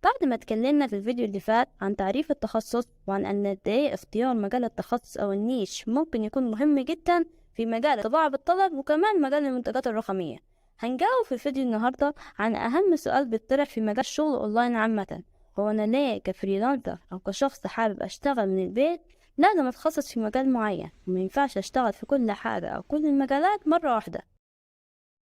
بعد ما اتكلمنا في الفيديو اللي فات عن تعريف التخصص وعن أن قد إيه اختيار مجال التخصص أو النيش ممكن يكون مهم جدا في مجال الطباعة بالطلب وكمان مجال المنتجات الرقمية، هنجاوب في الفيديو النهاردة عن أهم سؤال بيطرح في مجال الشغل أونلاين عامة. هو أنا ليه كفريلانسر أو كشخص حابب أشتغل من البيت لازم أتخصص في مجال معين ومينفعش أشتغل في كل حاجة أو كل المجالات مرة واحدة؟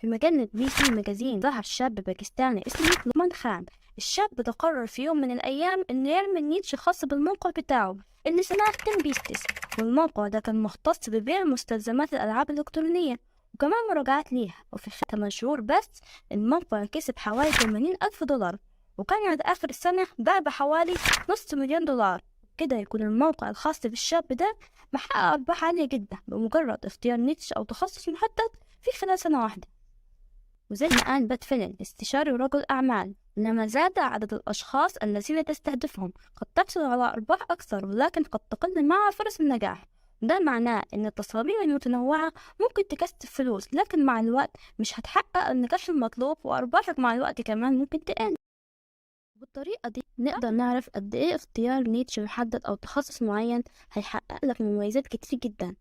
في مجلة بي سي ماجازين ظهر شاب باكستاني اسمه لقمان خان. الشاب ده قرر في يوم من الأيام إنه يعمل نيتش خاص بالموقع بتاعه اللي سماه تيم بيستس، والموقع ده كان مختص ببيع مستلزمات الألعاب الإلكترونية وكمان مراجعات ليها. وفي 8 شهور بس الموقع كسب حوالي 80,000 دولار، وكان عند آخر السنة باع بحوالي $500,000. كده يكون الموقع الخاص بالشاب ده محقق أرباح عالية جدا بمجرد اختيار نيتش أو تخصص محدد في خلال سنة واحدة. وزي ما قال بات فيلن استشاري ورجل أعمال، لما زاد عدد الأشخاص الذين تستهدفهم قد تحصل على أرباح أكثر، ولكن قد تقل معها فرص النجاح. ده معناه إن التصاميم المتنوعة ممكن تكسب فلوس، لكن مع الوقت مش هتحقق النجاح المطلوب، وأرباحك مع الوقت كمان ممكن تقل. بالطريقة دي نقدر نعرف قد إيه اختيار نيتش محدد أو تخصص معين هيحقق لك مميزات كتير جدا.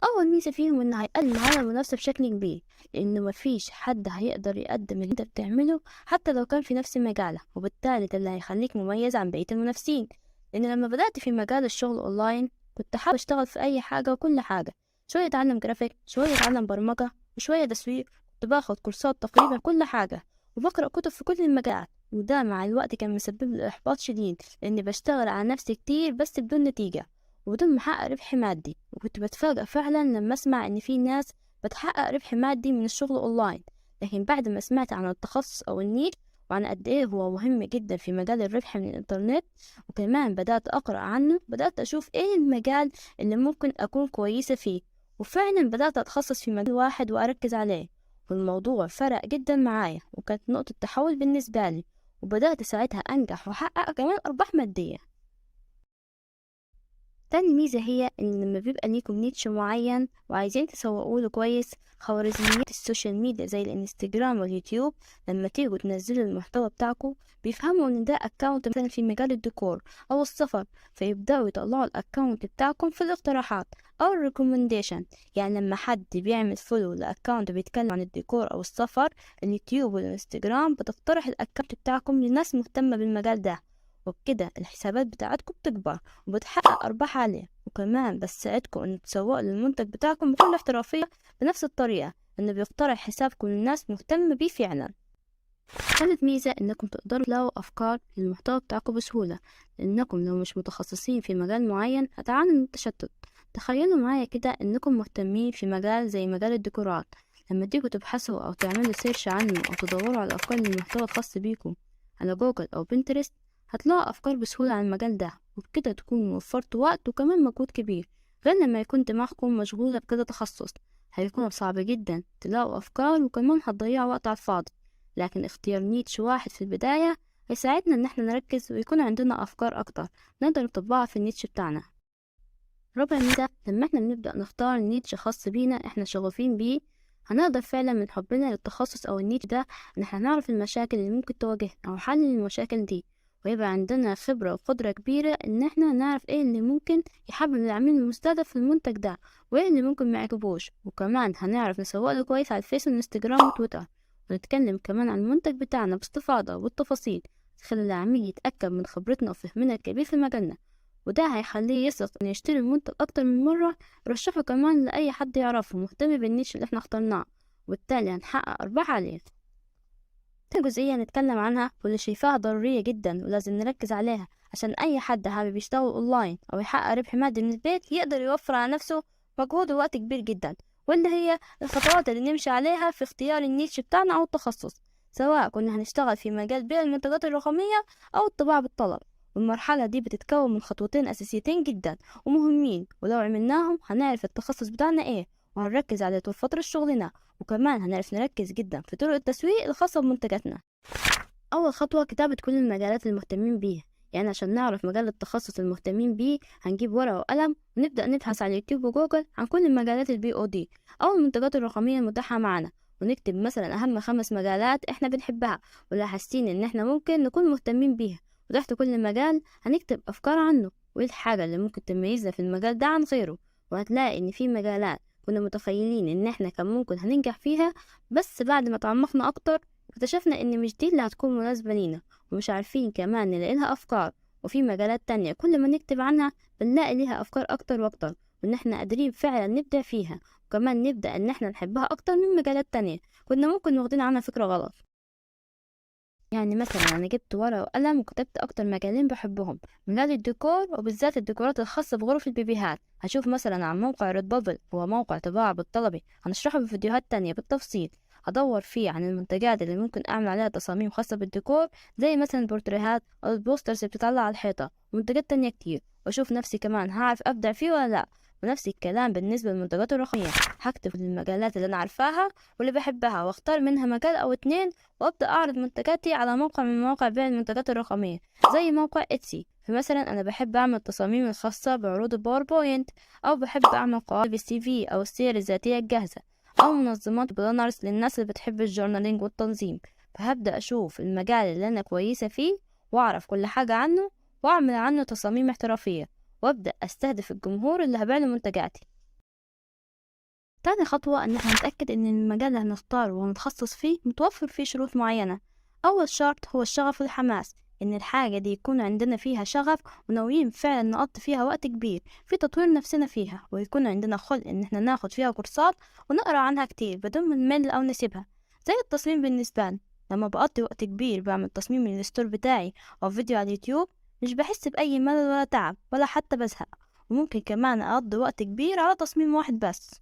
أول ميزة فيهم إنه هيقلل على المنافسة بشكل كبير، لأنه مفيش حد هيقدر يقدم اللي أنت بتعمله حتى لو كان في نفس مجالك، وبالتالي ده اللي هيخليك مميز عن بقية المنافسين. لأن لما بدأت في مجال الشغل أونلاين كنت حابب أشتغل في أي حاجة وكل حاجة، شوية أتعلم جرافيك، شوية أتعلم برمجة، وشوية تسويق. كنت باخد كورسات تقريبا كل حاجة وبقرأ كتب في كل المجالات، وده مع الوقت كان مسبب لي إحباط شديد لأني بشتغل على نفسي كتير بس بدون نتيجة وبدون محقق ربح مادي. وكنت بتفاجأ فعلا لما اسمع ان في ناس بتحقق ربح مادي من الشغل اونلاين. لكن بعد ما سمعت عن التخصص او النيش وعن قد ايه هو مهم جدا في مجال الربح من الانترنت، وكمان بدأت اقرأ عنه، بدأت اشوف ايه المجال اللي ممكن اكون كويسة فيه، وفعلا بدأت اتخصص في مجال واحد واركز عليه. والموضوع فرق جدا معايا وكانت نقطة تحول بالنسبة لي، وبدأت ساعتها انجح واحقق كمان ارباح مادية. تاني ميزة هي إن لما بيبقى ليكم نيتش معين وعايزين تسوقوله كويس، خوارزميات السوشيال ميديا زي الانستجرام واليوتيوب لما تيجوا تنزلوا المحتوى بتاعكم بيفهموا إن ده أكاونت مثلا في مجال الديكور أو السفر، فيبدأوا يطلعوا الأكاونت بتاعكم في الاقتراحات أو الريكومنديشن. يعني لما حد بيعمل فولو لأكاونت بيتكلم عن الديكور أو السفر، اليوتيوب والانستجرام بتقترح الأكاونت بتاعكم لناس مهتمة بالمجال ده، وبكده الحسابات بتاعتكم بتكبر وبتحقق أرباح عالية. وكمان بتساعدكم إن تسوقوا للمنتج بتاعكم بكل احترافية بنفس الطريقة، إنه بيقترح حسابكم للناس مهتمة بيه فعلا. ثالث ميزة إنكم تقدروا تلاقوا أفكار للمحتوى بتاعكم بسهولة، لأنكم لو مش متخصصين في مجال معين هتعانوا من التشتت. تخيلوا معايا كده إنكم مهتمين في مجال زي مجال الديكورات، لما تيجوا تبحثوا أو تعملوا سيرش عنه أو تدوروا على أفكار للمحتوى الخاص بيكم على جوجل أو بنترست، هتلاقوا أفكار بسهولة عن المجال ده، وبكده تكونوا وفرتوا وقت وكمان مجهود كبير. غير لما يكون دماغكم مشغولة بكذا تخصص هيكون صعب جدا تلاقوا أفكار وكمان هتضيعوا وقت على الفاضي. لكن اختيار نيتش واحد في البداية هيساعدنا إن احنا نركز ويكون عندنا أفكار أكتر نقدر نطبقها في النيتش بتاعنا. رابع ميزة، لما احنا بنبدأ نختار نيتش خاص بينا احنا شغوفين بيه، هنقدر فعلا من حبنا للتخصص أو النيتش ده إن احنا نعرف المشاكل اللي ممكن تواجهنا أو حل المشاكل دي، ويبقى عندنا خبرة وقدرة كبيرة إن احنا نعرف ايه اللي ممكن يحبب العميل المستهدف في المنتج ده وايه اللي ممكن معجبوش. وكمان هنعرف نسوق له كويس على الفيس والانستجرام وتويتر، ونتكلم كمان عن المنتج بتاعنا باستفاضة والتفاصيل تخلي العميل يتأكد من خبرتنا وفهمنا الكبير في مجالنا، وده هيخليه يثق إنه يشتري المنتج أكتر من مرة، يرشحه كمان لأي حد يعرفه مهتم بالنيش اللي احنا اخترناه، وبالتالي هنحقق أرباح عالية. تاني جزئية نتكلم عنها واللي شايفاها ضرورية جدا ولازم نركز عليها عشان أي حد حابب يشتغل أونلاين أو يحقق ربح مادي من البيت يقدر يوفر على نفسه مجهود ووقت كبير جدا، واللي هي الخطوات اللي نمشي عليها في اختيار النيش بتاعنا أو التخصص، سواء كنا هنشتغل في مجال بيع المنتجات الرقمية أو الطباعة بالطلب. والمرحلة دي بتتكون من خطوتين أساسيتين جدا ومهمين، ولو عملناهم هنعرف التخصص بتاعنا ايه وهنركز عليه طول فترة شغلنا، وكمان هنعرف نركز جدا في طرق التسويق الخاصة بمنتجاتنا. أول خطوة كتابة كل المجالات المهتمين بيها، يعني عشان نعرف مجال التخصص المهتمين بيه هنجيب ورقة وقلم ونبدأ نبحث على اليوتيوب وجوجل عن كل المجالات البي او دي أو المنتجات الرقمية المتاحة معنا، ونكتب مثلا أهم 5 مجالات احنا بنحبها ولا حاسين ان احنا ممكن نكون مهتمين بيها، وتحت كل مجال هنكتب أفكار عنه وإيه الحاجة اللي ممكن تميزنا في المجال ده عن غيره. وهتلاقي إن في مجالات كنا متخيلين إن إحنا كان ممكن هننجح فيها، بس بعد ما تعمقنا أكتر اكتشفنا إن مش دي اللي هتكون مناسبة لينا، ومش عارفين كمان نلاقي لها أفكار. وفي مجالات تانية كل ما نكتب عنها بنلاقي ليها أفكار أكتر وأكتر، وإن إحنا قادرين فعلا نبدع فيها، وكمان نبدأ إن إحنا نحبها أكتر من مجالات تانية كنا ممكن واخدين عنها فكرة غلط. يعني مثلا أنا جبت ورقة وقلم وكتبت أكتر مجالين بحبهم: مجال الديكور وبالذات الديكورات الخاصة بغرف البيبيهات. هشوف مثلا عن موقع ريد بابل، هو موقع طباعة بالطلبي، هنشرحه بفيديوهات تانية بالتفصيل. هدور فيه عن المنتجات اللي ممكن أعمل عليها تصاميم خاصة بالديكور، زي مثلا البورتريهات أو البوسترز اللي بتطلع على الحيطة، ومنتجات تانية كتير، وأشوف نفسي كمان هعرف أبدع فيه ولا لأ. ونفس الكلام بالنسبة للمنتجات الرقمية، هكتب المجالات اللي أنا عارفاها واللي بحبها واختار منها مجال أو اتنين، وابدا اعرض منتجاتي على موقع من مواقع بيع المنتجات الرقميه زي موقع اتسي. فمثلا انا بحب اعمل التصاميم الخاصه بعروض الباوربوينت، او بحب اعمل قوالب السي في او السير الذاتيه الجاهزه، او منظمات بلانرز للناس اللي بتحب الجورنالينج والتنظيم. فهبدا اشوف المجال اللي انا كويسه فيه واعرف كل حاجه عنه واعمل عنه تصاميم احترافيه، وابدا استهدف الجمهور اللي هبيع له منتجاتي. تاني خطوة إن احنا نتأكد إن المجال اللي هنختاره وهنتخصص فيه متوفر فيه شروط معينة. أول شرط هو الشغف والحماس، إن الحاجة دي يكون عندنا فيها شغف وناويين فعلا نقضي فيها وقت كبير في تطوير نفسنا فيها، ويكون عندنا خلق إن احنا ناخد فيها كورسات ونقرأ عنها كتير بدون ما نمل أو نسيبها. زي التصميم بالنسبة لي، لما بقضي وقت كبير بعمل تصميم للستور بتاعي أو فيديو على اليوتيوب مش بحس بأي ملل ولا تعب ولا حتى بزهق، وممكن كمان أقضي وقت كبير على تصميم واحد بس.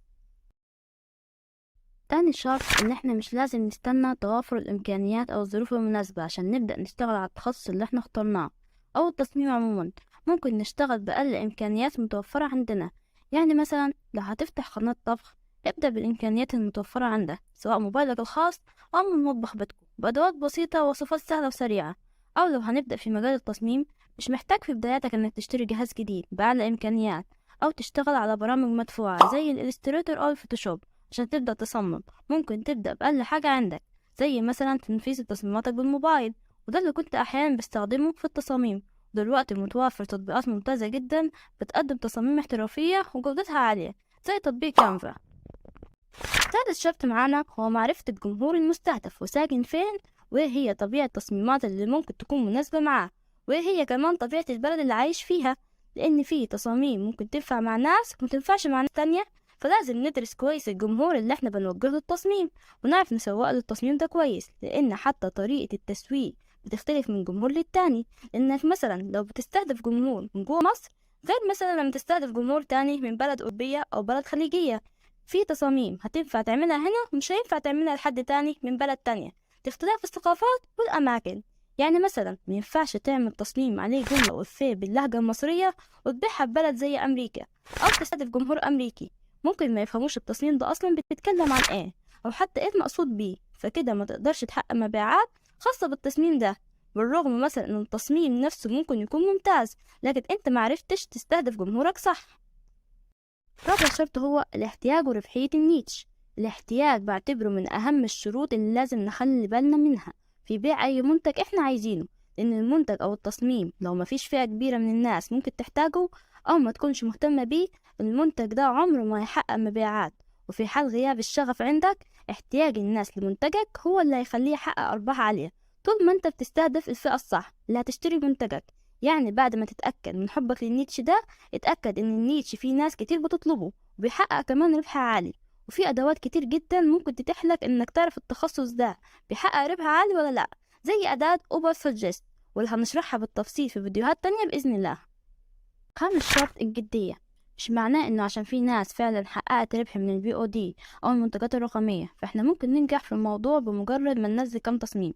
تاني شرط إن احنا مش لازم نستنى توافر الإمكانيات أو الظروف المناسبة عشان نبدأ نشتغل على التخصص اللي احنا اخترناه أو التصميم عموما. ممكن نشتغل بأقل إمكانيات متوفرة عندنا. يعني مثلا لو هتفتح قناة طبخ، ابدأ بالإمكانيات المتوفرة عندك، سواء موبايلك الخاص أو من مطبخ بيتكم، بأدوات بسيطة ووصفات سهلة وسريعة. أو لو هنبدأ في مجال التصميم، مش محتاج في بداياتك إنك تشتري جهاز جديد بأعلى إمكانيات، أو تشتغل على برامج مدفوعة زي الإليستريتور أو الفوتوشوب عشان تبدأ تصمم. ممكن تبدأ بأقل حاجة عندك، زي مثلا تنفيذ تصميماتك بالموبايل، وده اللي كنت أحيانا بستخدمه في التصاميم. دلوقتي متوفر تطبيقات ممتازة جدا بتقدم تصاميم احترافية وجودتها عالية، زي تطبيق كانفا. ثالث شرط معانا هو معرفة الجمهور المستهدف وساكن فين، وايه هي طبيعة التصميمات اللي ممكن تكون مناسبة معاه، وايه هي كمان طبيعة البلد اللي عايش فيها، لأن في تصاميم ممكن تنفع مع ناس ومتنفعش مع ناس تانية. فلازم ندرس كويس الجمهور اللي احنا بنوجه له التصميم، ونعرف نسوق له التصميم ده كويس، لأن حتى طريقة التسويق بتختلف من جمهور للتاني. لأنك مثلا لو بتستهدف جمهور من جوه مصر غير مثلا لما تستهدف جمهور تاني من بلد أوروبية أو بلد خليجية. في تصاميم هتنفع تعملها هنا مش هينفع تعملها لحد تاني من بلد تانية لاختلاف الثقافات والأماكن. يعني مثلا مينفعش تعمل تصميم عليه جملة وإفيه باللهجة المصرية وتبيعها ببلد زي أمريكا، أو تستهدف جمهور أمريكي ممكن ما يفهموش التصميم ده أصلا بيتكلم عن إيه، أو حتى إيه المقصود بيه، فكده ما تقدرش تحقق مبيعات خاصة بالتصميم ده. بالرغم مثلا إن التصميم نفسه ممكن يكون ممتاز، لكن أنت معرفتش تستهدف جمهورك صح. رابع شرط هو الاحتياج وربحية النيتش. الاحتياج بعتبره من أهم الشروط اللي لازم نخلي بالنا منها في بيع أي منتج إحنا عايزينه، لأن المنتج أو التصميم لو مفيش فئة كبيرة من الناس ممكن تحتاجه أو ما تكونش مهتمة بيه، المنتج ده عمره ما هيحقق مبيعات. وفي حال غياب الشغف عندك، احتياج الناس لمنتجك هو اللي هيخليه يحقق أرباح عالية، طول ما أنت بتستهدف الفئة الصح اللي هتشتري منتجك. يعني بعد ما تتأكد من حبك للنيتش ده، اتأكد ان النيتش فيه ناس كتير بتطلبه وبيحقق كمان ربح عالي. وفي ادوات كتير جدا ممكن تتيح لك انك تعرف التخصص ده بيحقق ربح عالي ولا لا، زي اداة اوبر سجست، واللي هنشرحها بالتفصيل في فيديوهات تانية بإذن الله. خامس شرط الجدية. مش معناه انه عشان في ناس فعلا حققت ربح من البي او دي او المنتجات الرقمية فاحنا ممكن ننجح في الموضوع بمجرد ما ننزل كام تصميم.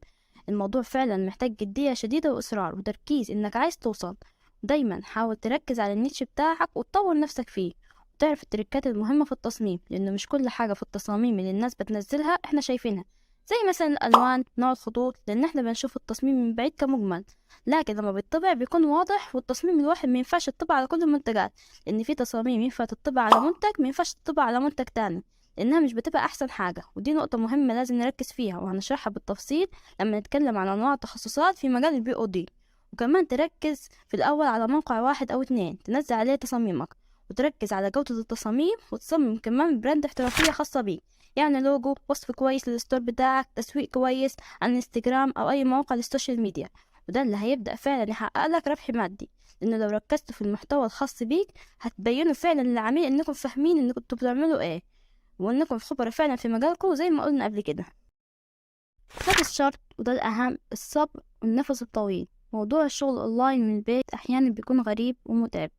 الموضوع فعلا محتاج جدية شديدة وإصرار وتركيز إنك عايز توصل. دايما حاول تركز على النيتش بتاعك وتطور نفسك فيه، وتعرف التركات المهمة في التصميم، لأنه مش كل حاجة في التصاميم اللي الناس بتنزلها احنا شايفينها، زي مثلا الألوان، نوع الخطوط، لأن احنا بنشوف التصميم من بعيد كمجمل، لكن لما بيطبع بيكون واضح. والتصميم الواحد مينفعش تطبع على كل المنتجات، لأن في تصاميم ينفع تطبع على منتج مينفعش تطبع على منتج تاني، لأنها مش بتبقى أحسن حاجة. ودي نقطة مهمة لازم نركز فيها وهنشرحها بالتفصيل لما نتكلم عن أنواع التخصصات في مجال البي او دي. وكمان تركز في الأول على موقع واحد أو اتنين تنزل عليه تصاميمك، وتركز على جودة التصاميم، وتصمم كمان براند احترافية خاصة بيك، يعني لوجو، وصف كويس للستور بتاعك، تسويق كويس على الانستجرام أو أي موقع للسوشيال ميديا. وده اللي هيبدأ فعلا يحقق لك ربح مادي، لأنه لو ركزت في المحتوى الخاص بيك هتبينوا فعلا للعميل إنكم فاهمين إنكم بتعملوا إيه، وإنكم خبرة فعلا في مجالكم زي ما قلنا قبل كده. هذا الشرط وده الأهم، الصبر والنفس الطويل. موضوع الشغل أونلاين من البيت أحيانا بيكون غريب ومتعب،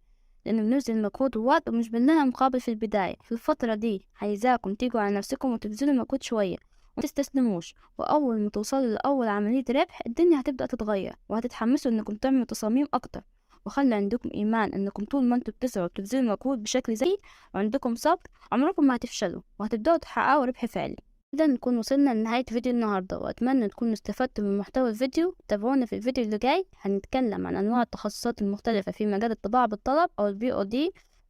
لأنه بنبذل مجهود ووقت ومش بنلاقي مقابل في البداية. في الفترة دي عايزاكم تيجوا على نفسكم وتبذلوا مجهود شوية ومتستسلموش، وأول ما توصلوا لأول عملية ربح الدنيا هتبدأ تتغير، وهتتحمسوا إنكم تعملوا تصاميم أكتر. وخلي عندكم إيمان إنكم طول ما انتوا بتسعوا وبتبذلوا مجهود بشكل زي وعندكم صبر عمركم ما هتفشلوا، وهتبدأوا تحققوا ربح فعلي. كده نكون وصلنا لنهاية فيديو النهاردة، وأتمنى تكونوا استفدتوا من محتوى الفيديو. تابعونا في الفيديو اللي جاي، هنتكلم عن أنواع التخصصات المختلفة في مجال الطباعة بالطلب أو الBOD،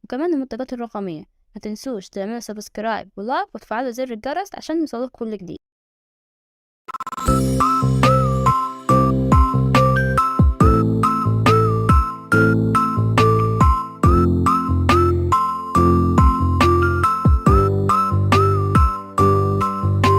وكمان المنتجات الرقمية. متنسوش تعملوا سبسكرايب ولايك وتفعلوا زر الجرس عشان يوصلك كل جديد.